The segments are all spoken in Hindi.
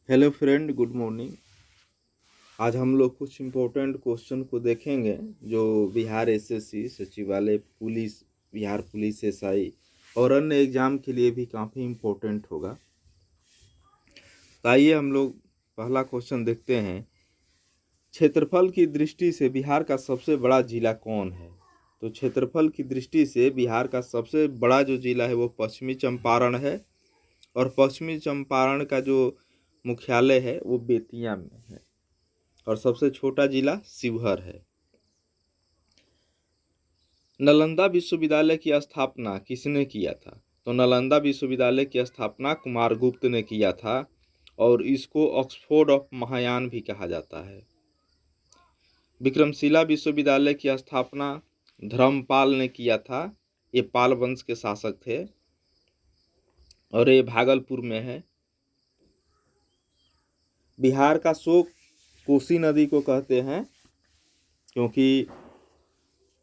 Hello friend, good morning. आज हम लोग कुछ इम्पोर्टेंट क्वेश्चन को देखेंगे जो बिहार एसएससी सचिवालय पुलिस, बिहार पुलिस एसआई और अन्य एग्जाम के लिए भी काफ़ी इम्पोर्टेंट होगा। तो आइए हम लोग पहला क्वेश्चन देखते हैं। क्षेत्रफल की दृष्टि से बिहार का सबसे बड़ा जिला कौन है? तो क्षेत्रफल की दृष्टि से बिहार का सबसे बड़ा जो जिला है वो पश्चिमी चंपारण है, और पश्चिमी चंपारण का जो मुख्यालय है वो बेतिया में है, और सबसे छोटा जिला शिवहर है। नालंदा विश्वविद्यालय की स्थापना किसने किया था? तो नालंदा विश्वविद्यालय की स्थापना कुमारगुप्त ने किया था, और इसको ऑक्सफोर्ड ऑफ महायान भी कहा जाता है। विक्रमशिला विश्वविद्यालय की स्थापना धर्मपाल ने किया था। ये पाल वंश के शासक थे, और ये भागलपुर में है। बिहार का शोक कोसी नदी को कहते हैं, क्योंकि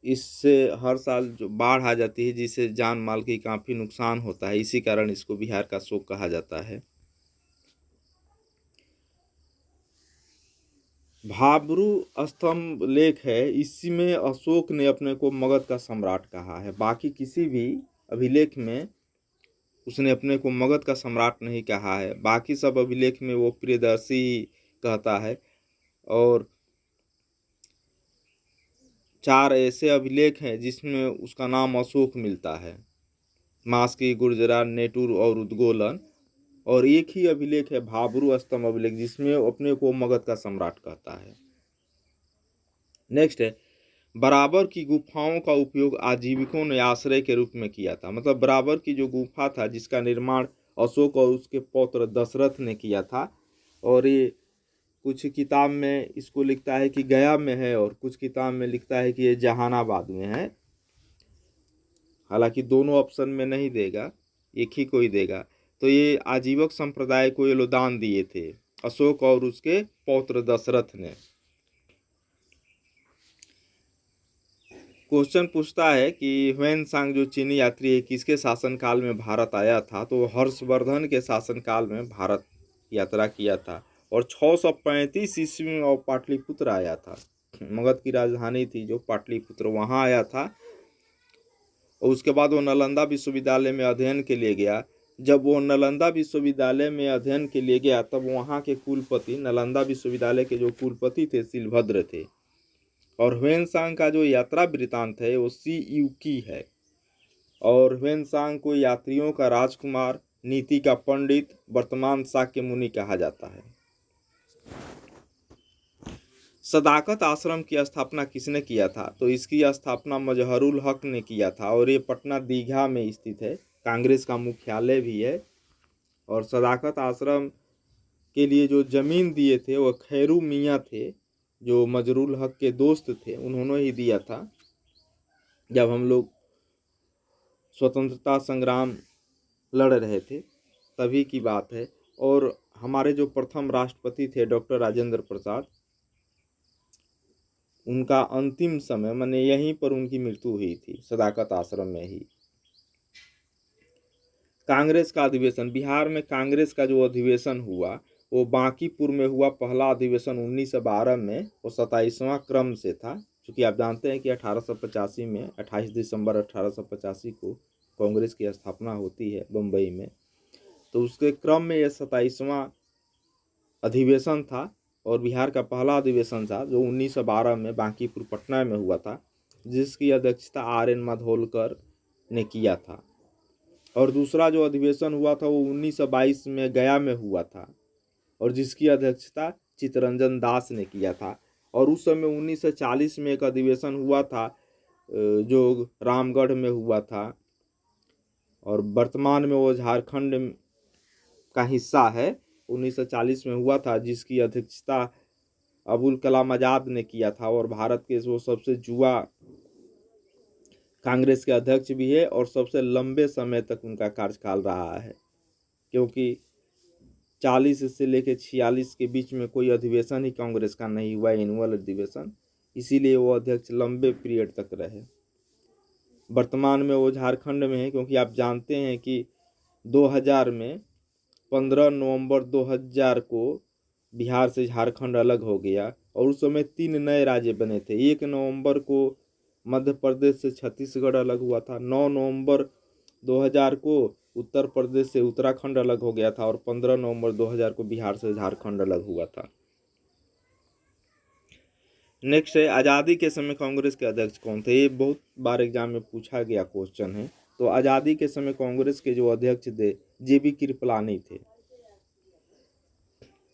इससे हर साल जो बाढ़ आ जाती है जिससे जान माल की काफ़ी नुकसान होता है, इसी कारण इसको बिहार का शोक कहा जाता है। भाब्रू स्तंभ लेख है, इसी में अशोक ने अपने को मगध का सम्राट कहा है। बाकी किसी भी अभिलेख में उसने अपने को मगध का सम्राट नहीं कहा है। बाकी सब अभिलेख में वो प्रियदर्शी कहता है, और 4 ऐसे अभिलेख हैं जिसमें उसका नाम अशोक मिलता है: मास्की, गुर्जरा, नेटूर और उद्गोलन। और एक ही अभिलेख है भाब्रू स्तंभ अभिलेख, जिसमें अपने को मगध का सम्राट कहता है। नेक्स्ट है, बराबर की गुफाओं का उपयोग आजीविकों ने आश्रय के रूप में किया था। मतलब बराबर की जो गुफा था जिसका निर्माण अशोक और उसके पौत्र दशरथ ने किया था, और ये कुछ किताब में इसको लिखता है कि गया में है, और कुछ किताब में लिखता है कि ये जहानाबाद में है। हालांकि दोनों ऑप्शन में नहीं देगा, एक ही को ही देगा। तो ये आजीवक संप्रदाय को ये लोग दान दिए थे, अशोक और उसके पौत्र दशरथ ने। क्वेश्चन पूछता है कि ह्वेनसांग जो चीनी यात्री है किसके शासनकाल में भारत आया था? तो हर्षवर्धन के शासनकाल में भारत यात्रा किया था, और 635 ईस्वी में वो पाटलिपुत्र आया था। मगध की राजधानी थी जो पाटलिपुत्र, वहाँ आया था। और उसके बाद वो नालंदा विश्वविद्यालय में अध्ययन के लिए गया। जब वो नालंदा विश्वविद्यालय में अध्ययन के लिए गया तब वहाँ के कुलपति, नालंदा विश्वविद्यालय के जो कुलपति थे, शिलभद्र थे। और ह्वेनसांग का जो यात्रा वृत्तांत है वो सी की है। और ह्वेनसांग को यात्रियों का राजकुमार, नीति का पंडित, वर्तमान शाक्य मुनि कहा जाता है। सदाकत आश्रम की स्थापना किसने किया था? तो इसकी स्थापना मजहरुल हक ने किया था, और ये पटना दीघा में स्थित है। कांग्रेस का मुख्यालय भी है। और सदाकत आश्रम के लिए जो जमीन दिए थे वो खैरू मियाँ थे, जो मजरूल हक के दोस्त थे, उन्होंने ही दिया था जब हम लोग स्वतंत्रता संग्राम लड़ रहे थे, तभी की बात है। और हमारे जो प्रथम राष्ट्रपति थे डॉक्टर राजेंद्र प्रसाद, उनका अंतिम समय माने यहीं पर उनकी मृत्यु हुई थी, सदाकत आश्रम में ही। कांग्रेस का अधिवेशन, बिहार में कांग्रेस का जो अधिवेशन हुआ वो बांकीपुर में हुआ। पहला अधिवेशन 1912 में, वो 27वां क्रम से था। क्योंकि आप जानते हैं कि 1885 में 28 दिसंबर 1885 को कांग्रेस की स्थापना होती है बम्बई में। तो उसके क्रम में यह 27वां अधिवेशन था, और बिहार का पहला अधिवेशन था जो 1912 में बांकीपुर पटना में हुआ था, जिसकी अध्यक्षता RN माधोलकर ने किया था। और दूसरा जो अधिवेशन हुआ था वो 1922 में गया में हुआ था, और जिसकी अध्यक्षता चित्तरंजन दास ने किया था। और उस समय 1940 में एक अधिवेशन हुआ था जो रामगढ़ में हुआ था, और वर्तमान में वो झारखंड का हिस्सा है। 1940 में हुआ था, जिसकी अध्यक्षता अबुल कलाम आज़ाद ने किया था, और भारत के वो सबसे युवा कांग्रेस के अध्यक्ष भी है, और सबसे लंबे समय तक उनका कार्यकाल रहा है। क्योंकि 40 से लेकर 46 के बीच में कोई अधिवेशन ही कांग्रेस का नहीं हुआ, एनुअल अधिवेशन, इसीलिए वो अध्यक्ष लंबे पीरियड तक रहे। वर्तमान में वो झारखंड में है, क्योंकि आप जानते हैं कि 2000 में 15 नवंबर 2000 को बिहार से झारखंड अलग हो गया और उस समय 3 नए राज्य बने थे। 1 नवंबर को मध्य प्रदेश से छत्तीसगढ़ अलग हुआ था, 9 नवंबर 2000 को उत्तर प्रदेश से उत्तराखंड अलग हो गया था और 15 नवंबर 2000 को बिहार से झारखंड अलग हुआ था। नेक्स्ट है, आज़ादी के समय कांग्रेस के अध्यक्ष कौन थे? ये बहुत बार एग्जाम में पूछा गया क्वेश्चन है। तो आज़ादी के समय कांग्रेस के जो अध्यक्ष थे JB कृपलानी थे।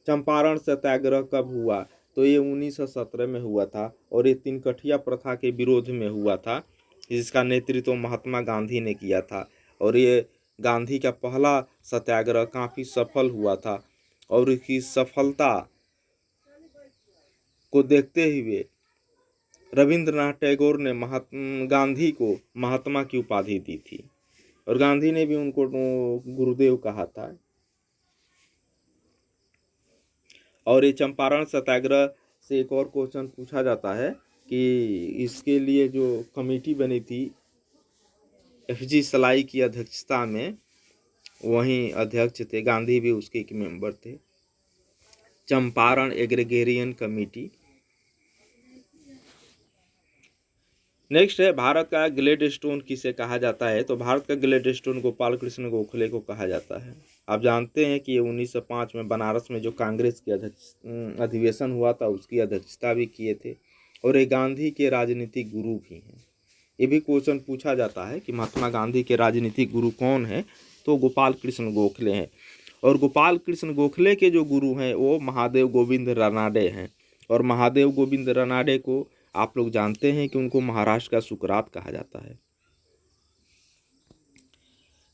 चंपारण सत्याग्रह कब हुआ? तो ये 1917 में हुआ था और ये तिनकठिया प्रथा के विरोध में हुआ था, जिसका नेतृत्व महात्मा गांधी ने किया था। और ये गांधी का पहला सत्याग्रह काफ़ी सफल हुआ था और इसकी सफलता को देखते हुए रविंद्रनाथ टैगोर ने गांधी को महात्मा की उपाधि दी थी और गांधी ने भी उनको गुरुदेव कहा था। और ये चंपारण सत्याग्रह से एक और क्वेश्चन पूछा जाता है कि इसके लिए जो कमेटी बनी थी FG सलाई की अध्यक्षता में, वहीं अध्यक्ष थे, गांधी भी उसके एक मेंबर थे। Champaran agrarian committee. नेक्स्ट है, भारत का ग्लेडस्टोन किसे कहा जाता है? तो भारत का ग्लेडस्टोन गोपाल कृष्ण गोखले को कहा जाता है। आप जानते हैं कि ये 1905 में बनारस में जो कांग्रेस की अधिवेशन हुआ था उसकी अध्यक्षता भी किए थे और ये गांधी के राजनीतिक गुरु भी हैं। ये भी क्वेश्चन पूछा जाता है कि महात्मा गांधी के राजनीतिक गुरु कौन है? तो गोपाल कृष्ण गोखले हैं। और गोपाल कृष्ण गोखले के जो गुरु हैं वो महादेव गोविंद रानाडे हैं। और महादेव गोविंद रानाडे को आप लोग जानते हैं कि उनको महाराष्ट्र का सुकरात कहा जाता है।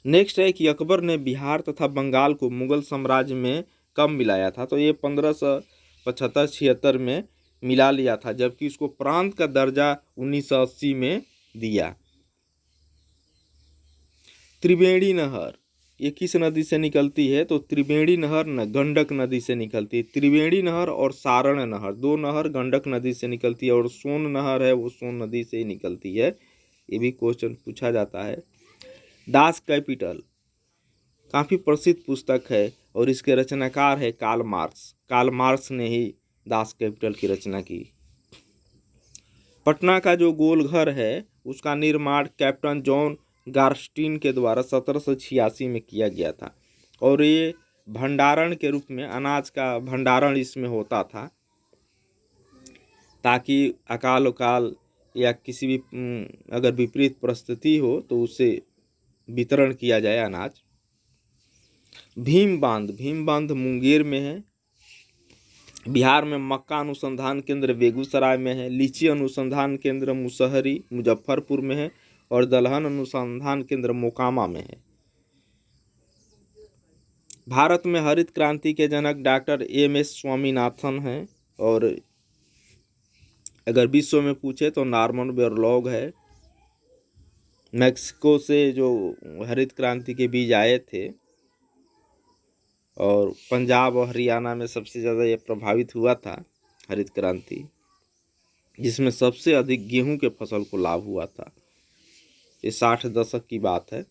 नेक्स्ट है कि अकबर ने बिहार तथा बंगाल को मुगल साम्राज्य में कब मिलाया था? तो ये 1575-76 में मिला लिया था, जबकि उसको प्रांत का दर्जा 1980 में दिया। त्रिवेणी नहर ये किस नदी से निकलती है? तो त्रिवेणी नहर गंडक नदी से निकलती है। त्रिवेणी नहर और सारण नहर, दो नहर गंडक नदी से निकलती है और सोन नहर है वो सोन नदी से ही निकलती है। ये भी क्वेश्चन पूछा जाता है। दास कैपिटल काफ़ी प्रसिद्ध पुस्तक है और इसके रचनाकार है कार्ल मार्क्स। कार्ल मार्क्स ने ही दास कैपिटल की रचना की। पटना का जो गोलघर है उसका निर्माण कैप्टन जॉन गार्स्टीन के द्वारा 1786 में किया गया था और ये भंडारण के रूप में अनाज का भंडारण इसमें होता था, ताकि अकाल उकाल या किसी भी अगर विपरीत परिस्थिति हो तो उसे वितरण किया जाए अनाज। भीम बांध मुंगेर में है। बिहार में मक्का अनुसंधान केंद्र बेगूसराय में है। लीची अनुसंधान केंद्र मुसहरी मुजफ्फरपुर में है और दलहन अनुसंधान केंद्र मोकामा में है। भारत में हरित क्रांति के जनक डॉक्टर MS स्वामीनाथन हैं और अगर विश्व में पूछे तो नॉर्मन बोरलॉग है। मैक्सिको से जो हरित क्रांति के बीज आए थे और पंजाब और हरियाणा में सबसे ज़्यादा ये प्रभावित हुआ था हरित क्रांति, जिसमें सबसे अधिक गेहूं के फसल को लाभ हुआ था। ये 60 दशक की बात है।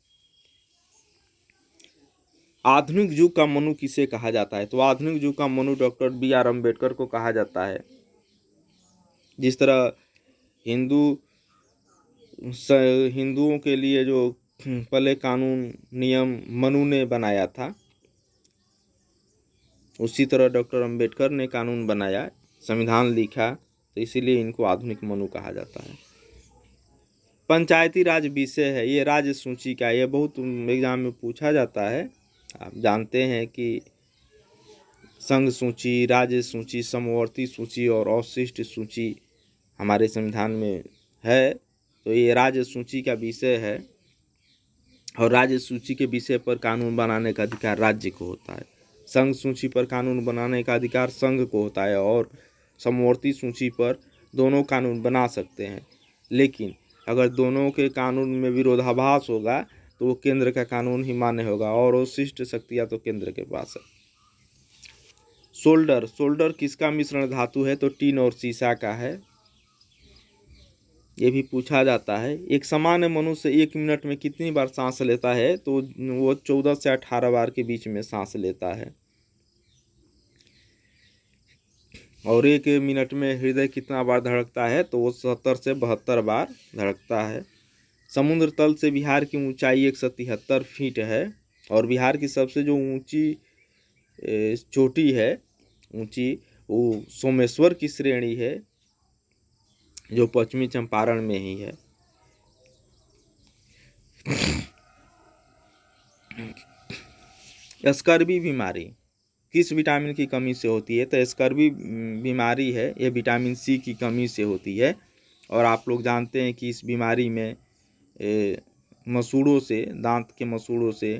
आधुनिक युग का मनु किसे कहा जाता है? तो आधुनिक युग का मनु डॉक्टर BR अम्बेडकर को कहा जाता है। जिस तरह हिंदुओं के लिए जो पहले कानून नियम मनु ने बनाया था, उसी तरह डॉक्टर अम्बेडकर ने कानून बनाया, संविधान लिखा, तो इसीलिए इनको आधुनिक मनु कहा जाता है। पंचायती राज विषय है, ये राज्य सूची का, ये बहुत एग्जाम में पूछा जाता है। आप जानते हैं कि संघ सूची, राज्य सूची, समवर्ती सूची और अवशिष्ट सूची हमारे संविधान में है। तो ये राज्य सूची का विषय है और राज्य सूची के विषय पर कानून बनाने का अधिकार राज्य को होता है। संघ सूची पर कानून बनाने का अधिकार संघ को होता है और समवर्ती सूची पर दोनों कानून बना सकते हैं, लेकिन अगर दोनों के कानून में विरोधाभास होगा तो वो केंद्र का कानून ही मान्य होगा और अवशिष्ट शक्तियाँ तो केंद्र के पास है। सोल्डर किसका मिश्रण धातु है? तो टीन और सीसा का है। ये भी पूछा जाता है। एक सामान्य मनुष्य 1 मिनट में कितनी बार सांस लेता है? तो वो 14 से 18 बार के बीच में सांस लेता है। और 1 मिनट में हृदय कितना बार धड़कता है? तो वो 70 से 72 बार धड़कता है। समुद्र तल से बिहार की ऊंचाई 173 फीट है। और बिहार की सबसे जो ऊंची चोटी है, ऊंची, वो सोमेश्वर की श्रेणी है, जो पश्चिमी चंपारण में ही है। स्कर्वी बीमारी किस विटामिन की कमी से होती है? तो स्कर्वी बीमारी है, ये विटामिन सी की कमी से होती है। और आप लोग जानते हैं कि इस बीमारी में मसूड़ों से, दांत के मसूड़ों से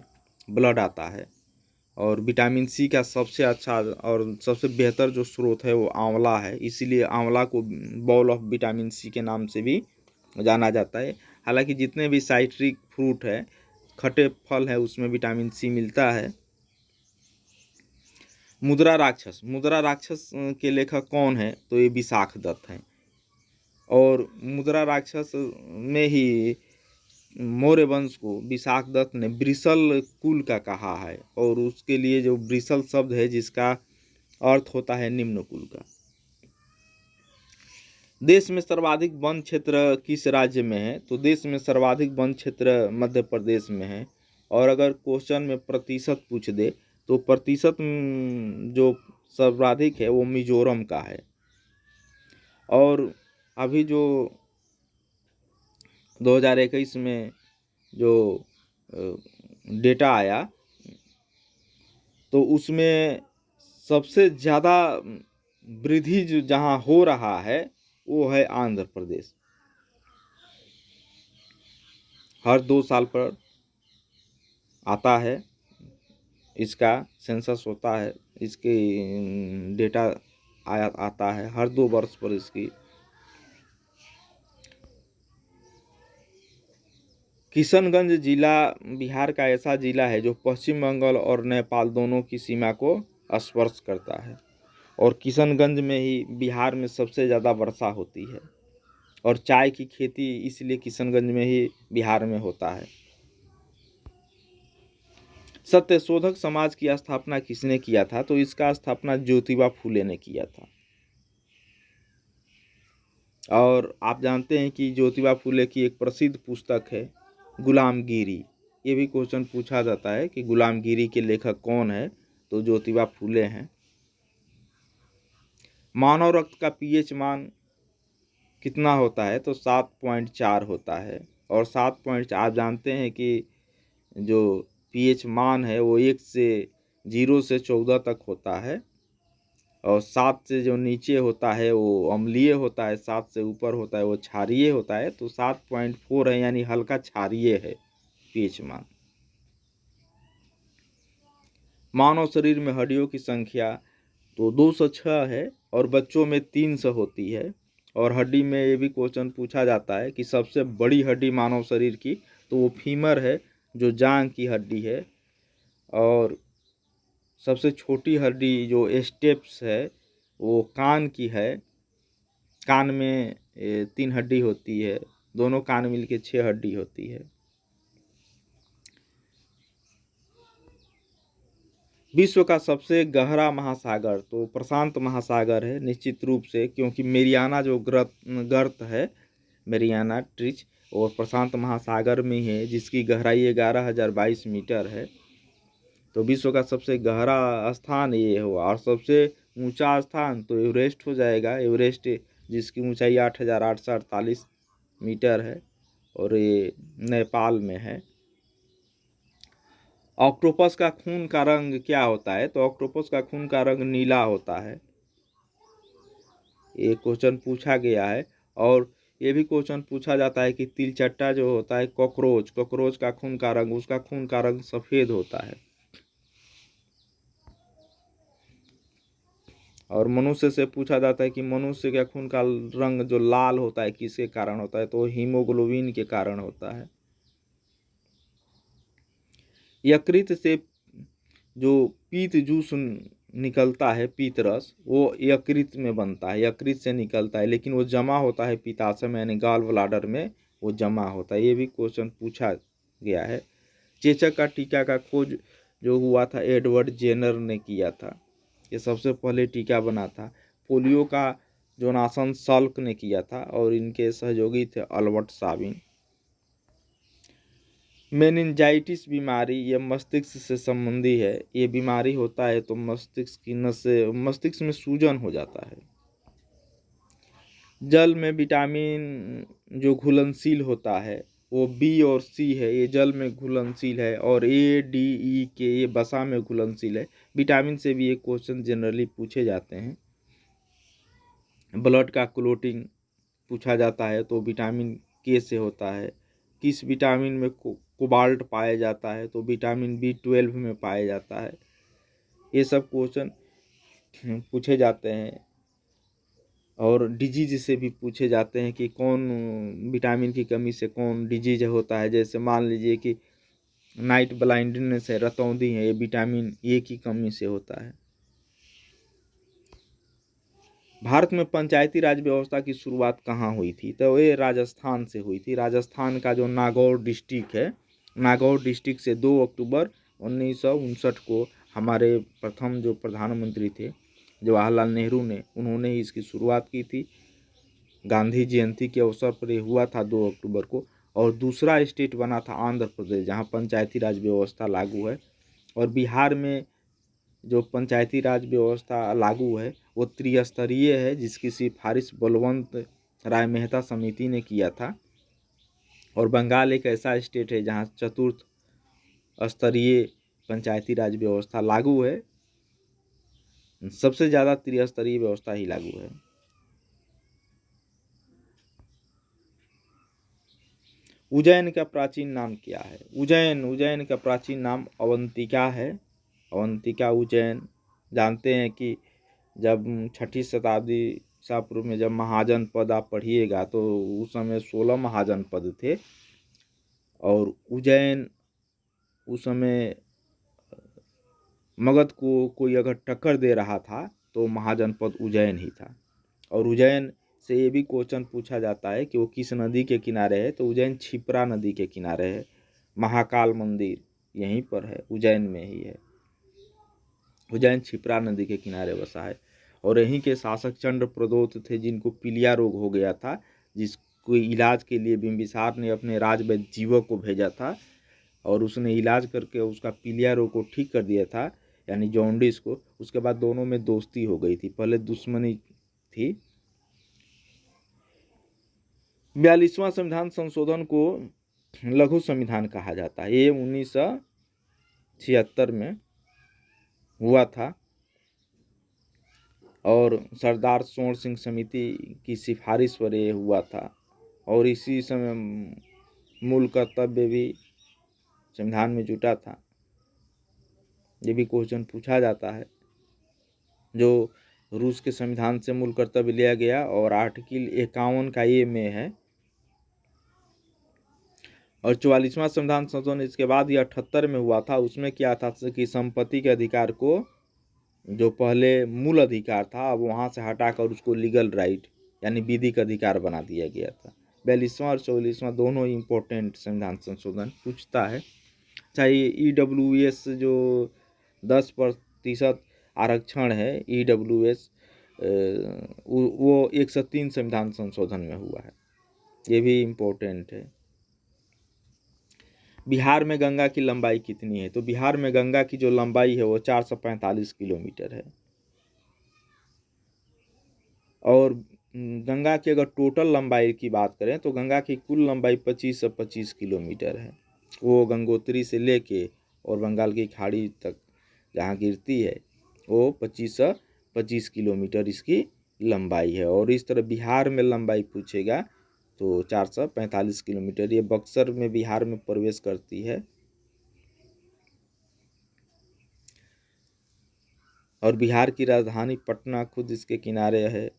ब्लड आता है। और विटामिन सी का सबसे अच्छा और सबसे बेहतर जो स्रोत है वो आंवला है, इसीलिए आंवला को बॉल ऑफ विटामिन सी के नाम से भी जाना जाता है। हालांकि जितने भी साइट्रिक फ्रूट है, खट्टे फल है, उसमें विटामिन सी मिलता है। मुद्रा राक्षस के लेखक कौन है? तो ये विशाखदत्त हैं। और मुद्रा राक्षस में ही मौर्य वंश को विशाखदत्त ने ब्रिसल कुल का कहा है। और उसके लिए जो ब्रिसल शब्द है, जिसका अर्थ होता है निम्न कुल का। देश में सर्वाधिक वन क्षेत्र किस राज्य में है? तो देश में सर्वाधिक वन क्षेत्र मध्य प्रदेश में है। और अगर क्वेश्चन में प्रतिशत पूछ दे, तो प्रतिशत जो सर्वाधिक है वो मिजोरम का है। और अभी जो 2021 में जो डेटा आया, तो उसमें सबसे ज़्यादा वृद्धि जो जहाँ हो रहा है वो है आंध्र प्रदेश। हर 2 साल पर आता है, इसका सेंसस होता है, इसके डेटा आता है हर 2 वर्ष पर इसकी। किशनगंज जिला बिहार का ऐसा जिला है जो पश्चिम बंगाल और नेपाल दोनों की सीमा को स्पर्श करता है। और किशनगंज में ही बिहार में सबसे ज़्यादा वर्षा होती है। और चाय की खेती इसलिए किशनगंज में ही बिहार में होता है। सत्यशोधक समाज की स्थापना किसने किया था? तो इसका स्थापना ज्योतिबा फूले ने किया था। और आप जानते हैं कि ज्योतिबा फूले की एक प्रसिद्ध पुस्तक है गुलामगिरी। ये भी क्वेश्चन पूछा जाता है कि गुलामगिरी के लेखक कौन है? तो ज्योतिबा फूले हैं। मानव रक्त का पीएच मान कितना होता है? तो 7.4 होता है। और 7.4 आप जानते हैं कि जो पीएच मान है वो 1 से 0 से 14 तक होता है। और 7 से जो नीचे होता है वो अम्लीय होता है, 7 से ऊपर होता है वो क्षारीय होता है। तो 7.4 है, यानी हल्का क्षारीय है पीएच मान। मानव शरीर में हड्डियों की संख्या तो 206 है। और बच्चों में 300 होती है। और हड्डी में ये भी क्वेश्चन पूछा जाता है कि सबसे बड़ी हड्डी मानव शरीर की, तो वो फीमर है, जो जांघ की हड्डी है। और सबसे छोटी हड्डी जो स्टेप्स है वो कान की है। कान में 3 हड्डी होती है, दोनों कान मिलके 6 हड्डी होती है। विश्व का सबसे गहरा महासागर तो प्रशांत महासागर है निश्चित रूप से, क्योंकि मेरियाना जो गर्त है, मेरियाना ट्रीच, और प्रशांत महासागर में है, जिसकी गहराई 11,022 मीटर है। तो विश्व का सबसे गहरा स्थान ये हुआ। और सबसे ऊंचा स्थान तो एवरेस्ट हो जाएगा। एवरेस्ट जिसकी ऊंचाई 8,848 मीटर है, और ये नेपाल में है। ऑक्टोपस का खून का रंग क्या होता है? तो ऑक्टोपस का खून का रंग नीला होता है। ये क्वेश्चन पूछा गया है। और ये भी क्वेश्चन पूछा जाता है कि तिलचट्टा जो होता है, कॉकरोच का खून का रंग, उसका खून का रंग सफ़ेद होता है। और मनुष्य से पूछा जाता है कि मनुष्य का खून का रंग जो लाल होता है किसके कारण होता है? तो हीमोग्लोबिन के कारण होता है। यकृत से जो पीत जूस निकलता है पीतरस, वो यकृत में बनता है, यकृत से निकलता है, लेकिन वो जमा होता है पित्ताशय में यानी गॉल ब्लाडर में वो जमा होता है। ये भी क्वेश्चन पूछा गया है। चेचक का टीका का खोज जो हुआ था एडवर्ड जेनर ने किया था, ये सबसे पहले टीका बना था। पोलियो का जोनासन सल्क ने किया था और इनके सहयोगी थे अल्बर्ट साबिन। मेनिंजाइटिस बीमारी यह मस्तिष्क से संबंधी है। ये बीमारी होता है तो मस्तिष्क की नसें, मस्तिष्क में सूजन हो जाता है। जल में विटामिन जो घुलनशील होता है वो बी और सी है, ये जल में घुलनशील है, और ए डी ई के ये वसा में घुलनशील है। विटामिन से भी ये क्वेश्चन जनरली पूछे जाते हैं। ब्लड का क्लोटिंग पूछा जाता है तो विटामिन के से होता है। किस विटामिन में कोबाल्ट पाया जाता है तो विटामिन B12 में पाया जाता है। ये सब क्वेश्चन पूछे जाते हैं। और डिजीज से भी पूछे जाते हैं कि कौन विटामिन की कमी से कौन डिजीज होता है। जैसे मान लीजिए कि नाइट ब्लाइंडनेस है, रतौंधी है, ये विटामिन ए की कमी से होता है। भारत में पंचायती राज व्यवस्था की शुरुआत कहाँ हुई थी? तो ये राजस्थान से हुई थी। राजस्थान का जो नागौर डिस्ट्रिक्ट है, नागौर डिस्ट्रिक्ट से 2 अक्टूबर 1959 को हमारे प्रथम जो प्रधानमंत्री थे जवाहरलाल नेहरू ने, उन्होंने ही इसकी शुरुआत की थी। गांधी जयंती के अवसर पर ये हुआ था 2 अक्टूबर को। और दूसरा स्टेट बना था आंध्र प्रदेश, जहाँ पंचायती राज व्यवस्था लागू है। और बिहार में जो पंचायती राज व्यवस्था लागू है वो त्रिस्तरीय है, जिसकी सिफारिश बलवंत राय मेहता समिति ने किया था। और बंगाल एक ऐसा स्टेट है जहाँ चतुर्थ स्तरीय पंचायती राज व्यवस्था लागू है। सबसे ज़्यादा त्रिस्तरीय व्यवस्था ही लागू है। उज्जैन का प्राचीन नाम क्या है? उज्जैन का प्राचीन नाम अवंतिका है। अवंतिका उज्जैन। जानते हैं कि जब 6ठी शताब्दी ईसा पूर्व में जब महाजनपद आप पढ़िएगा तो उस समय 16 महाजनपद थे, और उज्जैन उस समय मगध को कोई अगर टक्कर दे रहा था तो महाजनपद उज्जैन ही था। और उज्जैन से ये भी क्वेश्चन पूछा जाता है कि वो किस नदी के किनारे है, तो उज्जैन क्षिप्रा नदी के किनारे है। महाकाल मंदिर यहीं पर है, उज्जैन में ही है। उज्जैन क्षिप्रा नदी के किनारे बसा है। और यहीं के शासक चंद्र प्रदोत थे, जिनको पीलिया रोग हो गया था, जिसको इलाज के लिए बिंबिसार ने अपने राजवैद्य जीवक को भेजा था, और उसने इलाज करके उसका पीलिया रोग को ठीक कर दिया था, यानी जॉन्डिस को। उसके बाद दोनों में दोस्ती हो गई थी, पहले दुश्मनी थी। 42वां संविधान संशोधन को लघु संविधान कहा जाता है। ये 1976 में हुआ था, और सरदार स्वर्ण सिंह समिति की सिफारिश पर ये हुआ था। और इसी समय मूल कर्तव्य भी संविधान में जुटा था। ये भी क्वेश्चन पूछा जाता है। जो रूस के संविधान से मूल कर्तव्य लिया गया और आर्टिकल 51 का ये में है। और 44वां संविधान संशोधन इसके बाद ये 78 में हुआ था। उसमें क्या था कि संपत्ति के अधिकार को, जो पहले मूल अधिकार था, अब वहाँ से हटाकर उसको लीगल राइट यानी विधिक अधिकार बना दिया गया था। 42वां और 44वां दोनों इम्पोर्टेंट संविधान संशोधन पूछता है। चाहे EWS जो 10% आरक्षण है, EWS वो 103 संविधान संशोधन में हुआ है। ये भी इम्पोर्टेंट है। बिहार में गंगा की लंबाई कितनी है? तो बिहार में गंगा की जो लंबाई है वो 445 किलोमीटर है। और गंगा की अगर टोटल लंबाई की बात करें तो गंगा की कुल लंबाई 25 किलोमीटर है। वो गंगोत्री से लेके और बंगाल की खाड़ी तक जहाँ गिरती है वो 25 किलोमीटर इसकी लंबाई है। और इस तरह बिहार में लंबाई पूछेगा तो 445 किलोमीटर। ये बक्सर में बिहार में प्रवेश करती है। और बिहार की राजधानी पटना खुद इसके किनारे है।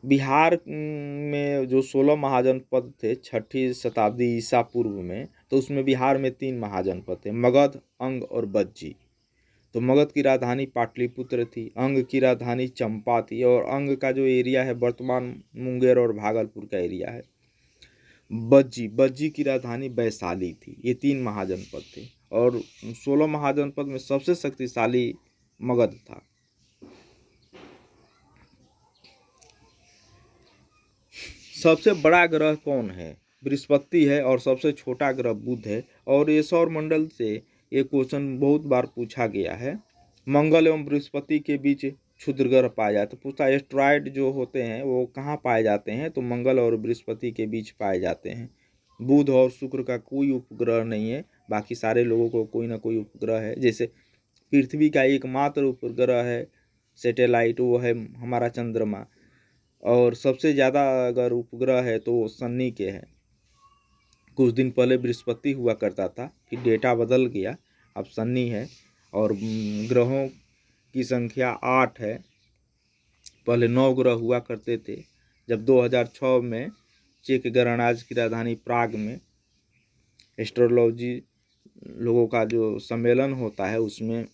बिहार में जो 16 महाजनपद थे 6ठी शताब्दी ईसा पूर्व में, तो उसमें बिहार में 3 महाजनपद थे, मगध, अंग और बज्जी। तो मगध की राजधानी पाटलिपुत्र थी, अंग की राजधानी चंपा थी, और अंग का जो एरिया है वर्तमान मुंगेर और भागलपुर का एरिया है। बज्जी की राजधानी वैशाली थी। ये 3 महाजनपद थे, और 16 महाजनपद में सबसे शक्तिशाली मगध था। सबसे बड़ा ग्रह कौन है? बृहस्पति है, और सबसे छोटा ग्रह बुध है। और ये सौर मंडल से ये क्वेश्चन बहुत बार पूछा गया है। मंगल एवं बृहस्पति के बीच क्षुद्र ग्रह पाए जाते, पूछता एस्ट्रॉयड जो होते हैं वो कहाँ पाए जाते हैं, तो मंगल और बृहस्पति के बीच पाए जाते हैं। बुध और शुक्र का कोई उपग्रह नहीं है, बाकी सारे लोगों को कोई ना कोई उपग्रह है। जैसे पृथ्वी का एकमात्र उपग्रह है सैटेलाइट, वो है हमारा चंद्रमा। और सबसे ज़्यादा अगर उपग्रह है तो वो शनि के है। कुछ दिन पहले बृहस्पति हुआ करता था, फिर डेटा बदल गया, अब शनि है। और ग्रहों की संख्या 8 है। पहले 9 ग्रह हुआ करते थे। जब 2006 में चेक गणराज्य की राजधानी प्राग में एस्ट्रोलॉजी लोगों का जो सम्मेलन होता है उसमें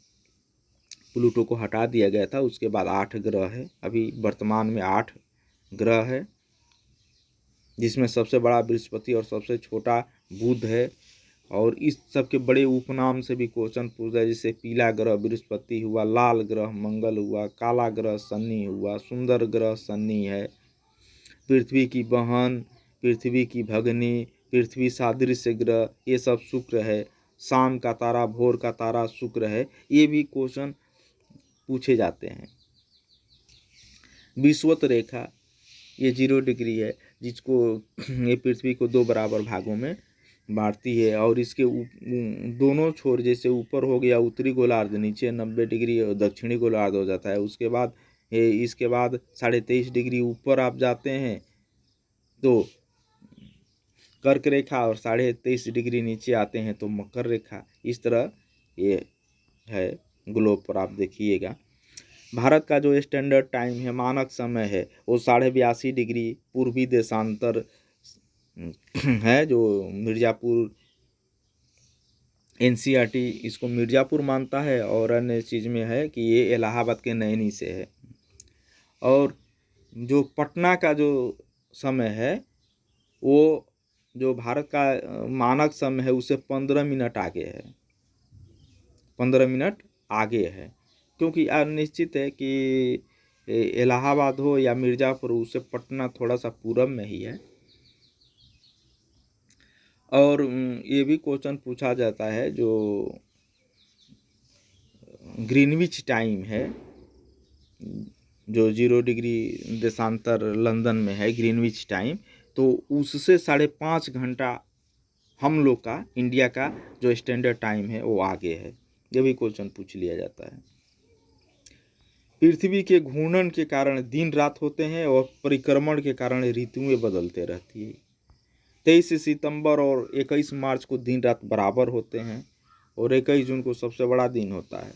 प्लूटो को हटा दिया गया था। उसके बाद 8 ग्रह है, अभी वर्तमान में 8 ग्रह है, जिसमें सबसे बड़ा बृहस्पति और सबसे छोटा बुध है। और इस सब के बड़े उपनाम से भी क्वेश्चन पूछता है, जैसे पीला ग्रह बृहस्पति हुआ, लाल ग्रह मंगल हुआ, काला ग्रह शनि हुआ, सुंदर ग्रह शनि है, पृथ्वी की बहन, पृथ्वी की भगनी, पृथ्वी सादृश्य ग्रह, ये सब शुक्र है, शाम का तारा भोर का तारा शुक्र है। ये भी क्वेश्चन पूछे जाते हैं। विषुवत रेखा ये 0 डिग्री है, जिसको ये पृथ्वी को 2 बराबर भागों में बांटती है। और इसके दोनों छोर, जैसे ऊपर हो गया उत्तरी गोलार्ध, नीचे 90 डिग्री दक्षिणी गोलार्ध हो जाता है। उसके बाद इसके बाद 23.5 डिग्री ऊपर आप जाते हैं तो कर्क रेखा, और 23.5 डिग्री नीचे आते हैं तो मकर रेखा। इस तरह ये है ग्लोब पर, आप देखिएगा। भारत का जो स्टैंडर्ड टाइम है, मानक समय है, वो 82.5 डिग्री पूर्वी देशांतर है, जो मिर्ज़ापुर एनसीईआरटी इसको मिर्ज़ापुर मानता है। और अन्य चीज़ में है कि ये इलाहाबाद के नैनी से है। और जो पटना का जो समय है, वो जो भारत का मानक समय है उससे 15 मिनट आगे है, 15 मिनट आगे है। क्योंकि निश्चित है कि इलाहाबाद हो या मिर्ज़ापुर, उससे पटना थोड़ा सा पूरब में ही है। और ये भी क्वेश्चन पूछा जाता है, जो ग्रीनविच टाइम है, जो 0 डिग्री देशांतर लंदन में है ग्रीनविच टाइम, तो उससे 5.5 घंटा हम लोग का, इंडिया का जो स्टैंडर्ड टाइम है वो आगे है। ये भी क्वेश्चन पूछ लिया जाता है। पृथ्वी के घूर्णन के कारण दिन रात होते हैं, और परिक्रमण के कारण ऋतुएं बदलते रहती है। 23 सितंबर और 21 मार्च को दिन रात बराबर होते हैं, और 21 जून को सबसे बड़ा दिन होता है।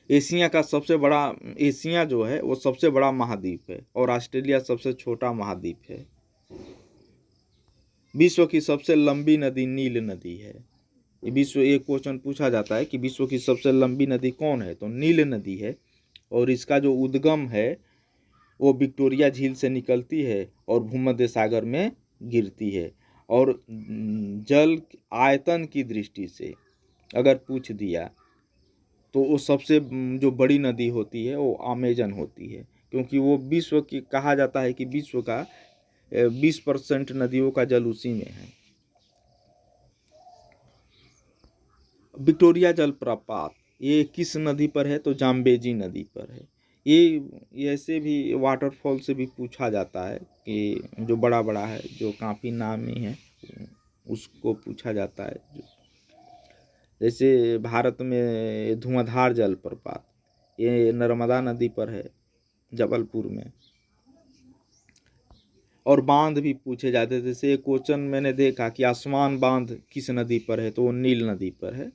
एशिया जो है वो सबसे बड़ा महाद्वीप है, और ऑस्ट्रेलिया सबसे छोटा महाद्वीप है। विश्व की सबसे लंबी नदी नील नदी है। एक क्वेश्चन पूछा जाता है कि विश्व की सबसे लंबी नदी कौन है, तो नील नदी है। और इसका जो उद्गम है वो विक्टोरिया झील से निकलती है और भूमध्य सागर में गिरती है। और जल आयतन की दृष्टि से अगर पूछ दिया तो वो सबसे जो बड़ी नदी होती है वो अमेजन होती है, क्योंकि वो विश्व की, कहा जाता है कि विश्व का 20% नदियों का जल उसी में है। विक्टोरिया जलप्रपात ये किस नदी पर है, तो जाम्बेजी नदी पर है। ये ऐसे भी वाटरफॉल से भी पूछा जाता है कि जो बड़ा बड़ा है, जो काफ़ी नामी है, उसको पूछा जाता है। जैसे भारत में धुआंधार जलप्रपात ये नर्मदा नदी पर है, जबलपुर में। और बांध भी पूछे जाते हैं। जैसे एक क्वेश्चन मैंने देखा कि आसमान बांध किस नदी पर है, तो वो नील नदी पर है।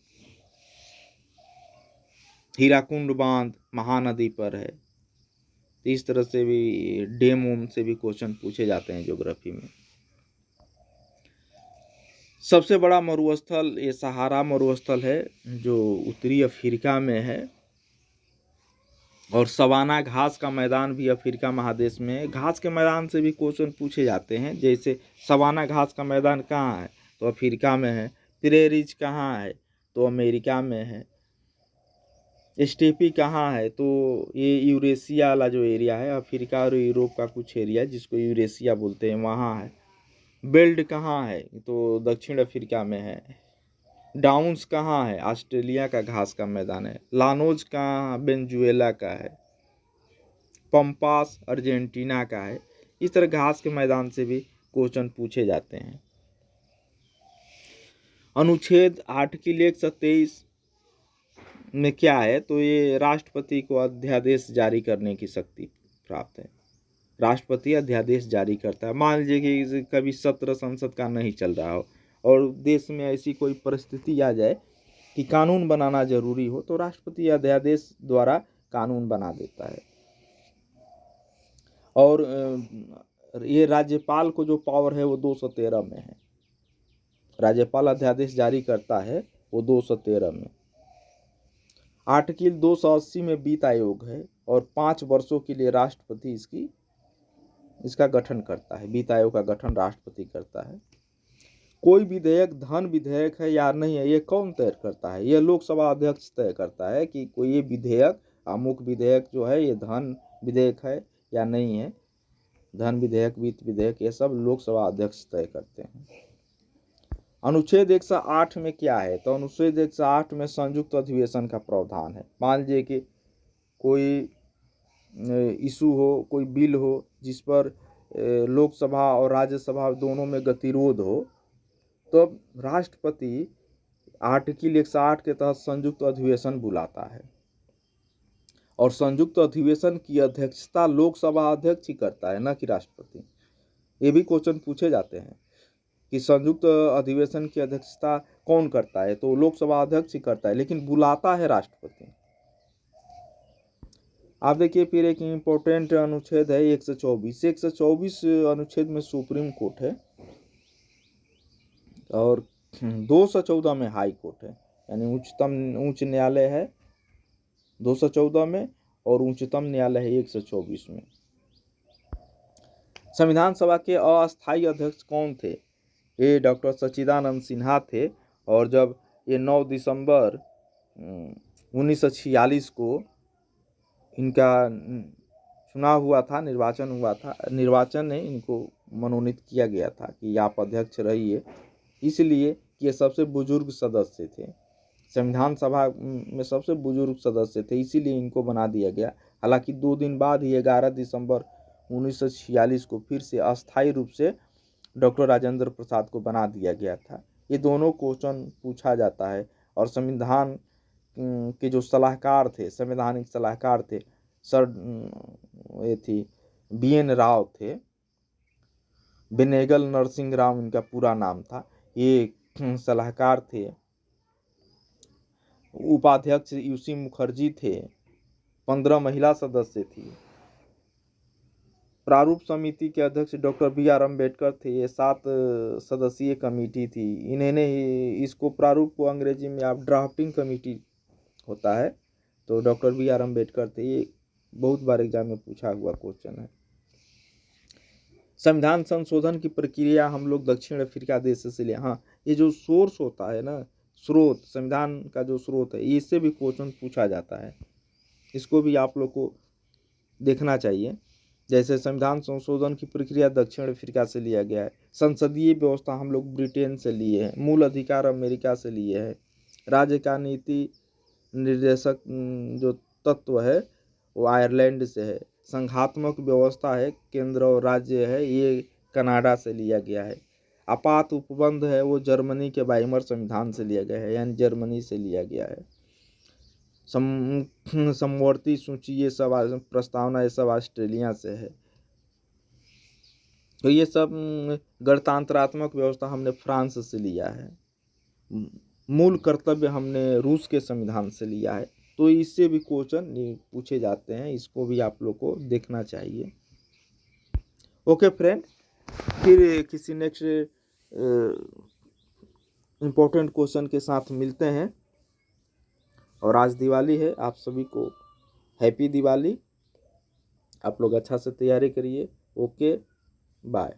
हीराकुंड बांध महानदी पर है। तो इस तरह से भी डैम से भी क्वेश्चन पूछे जाते हैं ज्योग्राफी में। सबसे बड़ा मरुस्थल ये सहारा मरुस्थल है जो उत्तरी अफ्रीका में है, और सवाना घास का मैदान भी अफ्रीका महादेश में है। घास के मैदान से भी क्वेश्चन पूछे जाते हैं, जैसे सवाना घास का मैदान कहाँ है तो अफ्रीका में है, प्रेरीज कहाँ है तो अमेरिका में है, स्टेपी कहाँ है तो ये यूरेशिया वाला जो एरिया है, अफ्रीका और यूरोप का कुछ एरिया जिसको यूरेशिया बोलते हैं वहाँ है। बेल्ट कहाँ है तो दक्षिण अफ्रीका में है। डाउन्स कहाँ है, ऑस्ट्रेलिया का घास का मैदान है। लानोज कहाँ, वेनेजुएला का है। पंपास अर्जेंटीना का है। इस तरह घास के मैदान से भी क्वेश्चन पूछे जाते हैं। अनुच्छेद 8 की लेख 27 में क्या है तो ये राष्ट्रपति को अध्यादेश जारी करने की शक्ति प्राप्त है। राष्ट्रपति अध्यादेश जारी करता है। मान लीजिए कि कभी सत्र संसद का नहीं चल रहा हो और देश में ऐसी कोई परिस्थिति आ जाए कि कानून बनाना जरूरी हो तो राष्ट्रपति अध्यादेश द्वारा कानून बना देता है। और ये राज्यपाल को जो पावर है वो 213 में है। राज्यपाल अध्यादेश जारी करता है वो 213 में। आर्टिकल 280 में वित्त आयोग है और 5 वर्षों के लिए राष्ट्रपति इसका गठन करता है। वित्त आयोग का गठन राष्ट्रपति करता है। कोई विधेयक धन विधेयक है या नहीं है ये कौन तय करता है? ये लोकसभा अध्यक्ष तय करता है कि कोई ये विधेयक, अमुक विधेयक जो है ये धन विधेयक है या नहीं है। धन विधेयक, वित्त विधेयक, ये सब लोकसभा अध्यक्ष तय करते हैं। अनुच्छेद 108 में क्या है तो अनुच्छेद 108 में संयुक्त अधिवेशन का प्रावधान है। मान लीजिए कि कोई इशू हो, कोई बिल हो जिस पर लोकसभा और राज्यसभा दोनों में गतिरोध हो तो राष्ट्रपति आर्टिकल 108 के तहत संयुक्त अधिवेशन बुलाता है और संयुक्त अधिवेशन की अध्यक्षता लोकसभा अध्यक्ष ही करता है, न कि राष्ट्रपति। ये भी क्वेश्चन पूछे जाते हैं कि संयुक्त अधिवेशन की अध्यक्षता कौन करता है तो लोकसभा अध्यक्ष ही करता है, लेकिन बुलाता है राष्ट्रपति। आप देखिए फिर एक इम्पोर्टेंट अनुच्छेद है 124। 124 अनुच्छेद में सुप्रीम कोर्ट है और 214 में हाई कोर्ट है, यानी उच्च न्यायालय है 214 में और उच्चतम न्यायालय है 124 में। संविधान सभा के अस्थायी अध्यक्ष कौन थे? ये डॉक्टर सच्चिदानंद सिन्हा थे। और जब ये 9 दिसंबर 1946 को इनका चुनाव हुआ था, निर्वाचन हुआ था, निर्वाचन ने इनको मनोनीत किया गया था कि आप अध्यक्ष रहिए, इसलिए कि ये सबसे बुजुर्ग सदस्य थे, संविधान सभा में सबसे बुजुर्ग सदस्य थे, इसीलिए इनको बना दिया गया। हालांकि 2 दिन बाद ही 11 दिसंबर 1946 को फिर से अस्थायी रूप से डॉक्टर राजेंद्र प्रसाद को बना दिया गया था। ये दोनों क्वेश्चन पूछा जाता है। और संविधान के जो सलाहकार थे, संवैधानिक सलाहकार थे, सर ये थी BN राव थे, बेनेगल नरसिंह राव इनका पूरा नाम था। ये सलाहकार थे। उपाध्यक्ष UC मुखर्जी थे। 15 महिला सदस्य थी। प्रारूप समिति के अध्यक्ष डॉक्टर BR अम्बेडकर थे। ये 7 सदस्यीय कमेटी थी। इन्होंने ही इसको प्रारूप को अंग्रेजी में आप ड्राफ्टिंग कमेटी होता है तो डॉक्टर BR अम्बेडकर थे। ये बहुत बार एग्जाम में पूछा हुआ क्वेश्चन है। संविधान संशोधन की प्रक्रिया हम लोग दक्षिण अफ्रीका देश से लिए। हाँ, ये जो सोर्स होता है ना, स्रोत, संविधान का जो स्रोत है, इससे भी क्वेश्चन पूछा जाता है। इसको भी आप लोग को देखना चाहिए। जैसे संविधान संशोधन की प्रक्रिया दक्षिण अफ्रीका से लिया गया है। संसदीय व्यवस्था हम लोग ब्रिटेन से लिए हैं। मूल अधिकार अमेरिका से लिए हैं। राज्य का नीति निर्देशक जो तत्व है वो आयरलैंड से है। संघात्मक व्यवस्था है, केंद्र और राज्य है, ये कनाडा से लिया गया है। आपात उपबंध है वो जर्मनी के वाइमर संविधान से लिया गया है, यानी जर्मनी से लिया गया है। समवर्ती सूची ये सब प्रस्तावना ये सब ऑस्ट्रेलिया से है। तो ये सब गणतंत्रात्मक व्यवस्था हमने फ्रांस से लिया है। मूल कर्तव्य हमने रूस के संविधान से लिया है। तो इससे भी क्वेश्चन पूछे जाते हैं, इसको भी आप लोग को देखना चाहिए। ओके फ्रेंड, फिर किसी नेक्स्ट इम्पोर्टेंट क्वेश्चन के साथ मिलते हैं। और आज दिवाली है, आप सभी को हैप्पी दिवाली। आप लोग अच्छा से तैयारी करिए। Okay, bye.